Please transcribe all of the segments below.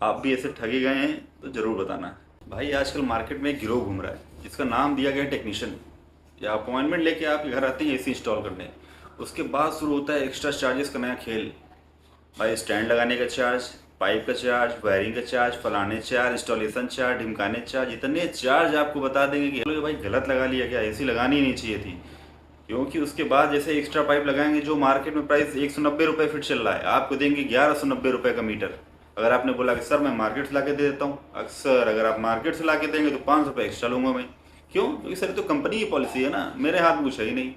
आप भी ऐसे ठगे गए हैं तो ज़रूर बताना। भाई आजकल मार्केट में एक गिरोह घूम रहा है जिसका नाम दिया गया है टेक्नीशियन। या अपॉइंटमेंट लेके आपके घर आते हैं एसी इंस्टॉल करने। उसके बाद शुरू होता है एक्स्ट्रा चार्जेस का नया खेल। भाई स्टैंड लगाने का चार्ज, पाइप का चार्ज, वायरिंग का चार्ज, फलाने चार्ज, इंस्टॉलेशन चार्ज, ढिमकाने चार्ज, इतने चार्ज आपको बता देंगे कि भाई गलत लगा लिया, क्या एसी लगानी ही नहीं चाहिए थी। क्योंकि उसके बाद जैसे एक्स्ट्रा पाइप लगाएंगे जो मार्केट में प्राइस 190 रुपये फिट चल रहा है, आपको देंगे 1190 रुपये का मीटर। अगर आपने बोला कि सर मैं मार्केट से ला के दे देता हूँ, अक्सर अगर आप मार्केट से ला के देंगे तो 5 रुपये एक्स्ट्रा लूँगा मैं। क्यों? क्योंकि सर ये तो कंपनी की पॉलिसी है ना, मेरे हाथ में कुछ है ही नहीं।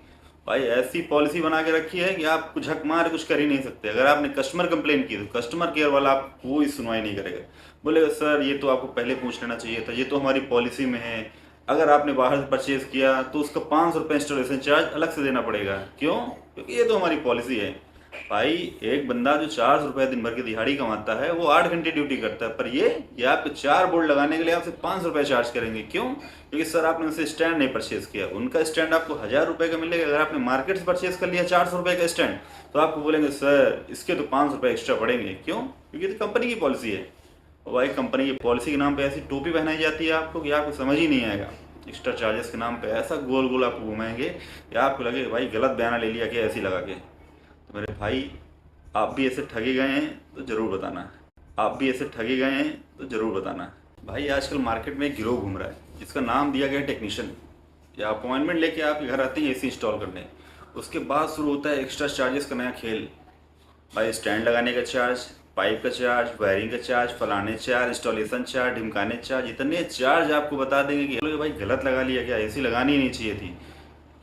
भाई ऐसी पॉलिसी बना के रखी है कि आप कुछ झक मार कुछ कर ही नहीं सकते। अगर आपने कस्टमर कंप्लेन की तो कस्टमर केयर वाला आप कोई सुनवाई नहीं करेगा। बोलेगा सर ये तो आपको पहले पूछ लेना चाहिए था, ये तो हमारी पॉलिसी में है। अगर आपने बाहर से परचेज किया तो उसका 500 रुपये इंस्टॉलेशन चार्ज अलग से देना पड़ेगा। क्यों? क्योंकि ये तो हमारी पॉलिसी है। भाई एक बंदा जो 400 रुपये दिन भर की दिहाड़ी कमाता है वो 8 घंटे ड्यूटी करता है, पर ये आपके 4 बोर्ड लगाने के लिए आपसे 500 रुपये चार्ज करेंगे। क्यों? क्योंकि सर आपने उनसे स्टैंड नहीं परचेज किया। उनका स्टैंड आपको 1000 रुपये का मिलेगा। अगर आपने मार्केट से परचेज कर लिया 400 रुपये का स्टैंड तो आपको बोलेंगे सर इसके तो 500 रुपये एक्स्ट्रा पड़ेंगे। क्यों? क्योंकि तो कंपनी की पॉलिसी है। और भाई कंपनी की पॉलिसी के नाम पे ऐसी टोपी पहनाई जाती है आपको कि आपको समझ ही नहीं आएगा। एक्स्ट्रा चार्जेस के नाम पे ऐसा गोल गोल आपको घुमाएंगे कि आपको लगे भाई गलत बयाना ले लिया क्या ऐसी लगा के। तो मेरे भाई आप भी ऐसे ठगे गए हैं तो ज़रूर बताना। आप भी ऐसे ठगे गए हैं तो ज़रूर बताना। भाई आजकल मार्केट में एक गिरोह घूम रहा है जिसका नाम दिया गया है टेक्नीशियन। या अपॉइंटमेंट लेके आपके घर आते हैं एसी इंस्टॉल करने। उसके बाद शुरू होता है एक्स्ट्रा चार्जेस का नया खेल। भाई स्टैंड लगाने का चार्ज, पाइप का चार्ज, वायरिंग का चार्ज, फलाने चार्ज, इंस्टॉलेशन चार्ज, ढिमकाने चार्ज, इतने चार्ज आपको बता देंगे कि भाई गलत लगा लिया, क्या एसी लगानी ही नहीं चाहिए थी।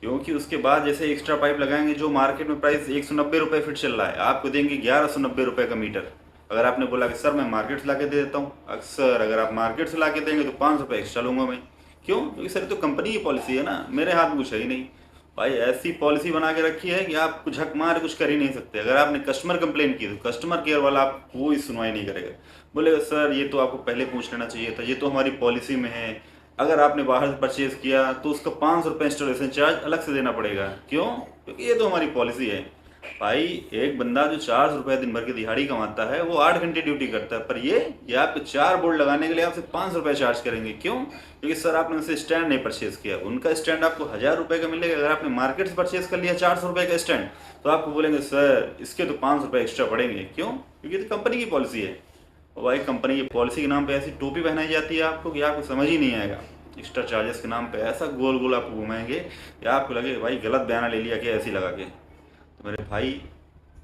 क्योंकि उसके बाद जैसे एक्स्ट्रा पाइप लगाएंगे जो मार्केट में प्राइस 190 रुपये फिट चल रहा है, आपको देंगे 1190 रुपये का मीटर। अगर आपने बोला कि सर मैं मार्केट से ला के दे देता हूँ, अक्सर अगर आप मार्केट से ला के देंगे तो 5 रुपये एक्स्ट्रा लूँगा मैं। क्यों? क्योंकि सर ये तो कंपनी की पॉलिसी है ना, मेरे हाथ में कुछ है ही नहीं। भाई ऐसी पॉलिसी बना के रखी है कि आप कुछ झक मार कुछ कर ही नहीं सकते। अगर आपने कस्टमर कंप्लेन की तो कस्टमर केयर वाला आप कोई सुनवाई नहीं करेगा। बोलेगा सर ये तो आपको पहले पूछ लेना चाहिए था, ये तो हमारी पॉलिसी में है। अगर आपने बाहर से परचेज किया तो उसका 500 रुपये इंस्टॉलेशन चार्ज अलग से देना पड़ेगा। क्यों? क्योंकि ये तो हमारी पॉलिसी है। भाई एक बंदा जो 400 रुपये दिन भर की दिहाड़ी कमाता है वो 8 घंटे ड्यूटी करता है, पर ये आपके 4 बोर्ड लगाने के लिए आपसे 500 रुपये चार्ज करेंगे। क्यों? क्योंकि सर आपने उनसे स्टैंड नहीं परचेज किया। उनका स्टैंड आपको 1000 रुपये का मिलेगा। अगर आपने मार्केट से परचेज कर लिया 400 रुपये का स्टैंड तो आपको बोलेंगे सर इसके तो 500 रुपये एक्स्ट्रा पड़ेंगे। क्यों? क्योंकि तो कंपनी की पॉलिसी है। और भाई कंपनी की पॉलिसी के नाम पे ऐसी टोपी पहनाई जाती है आपको कि आपको समझ ही नहीं आएगा। एक्स्ट्रा चार्जेस के नाम पे ऐसा गोल गोल आपको घुमाएंगे कि आपको लगे भाई गलत बयाना ले लिया क्या ऐसी लगा के। तो मेरे भाई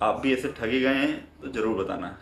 आप भी ऐसे ठगे गए हैं तो ज़रूर बताना।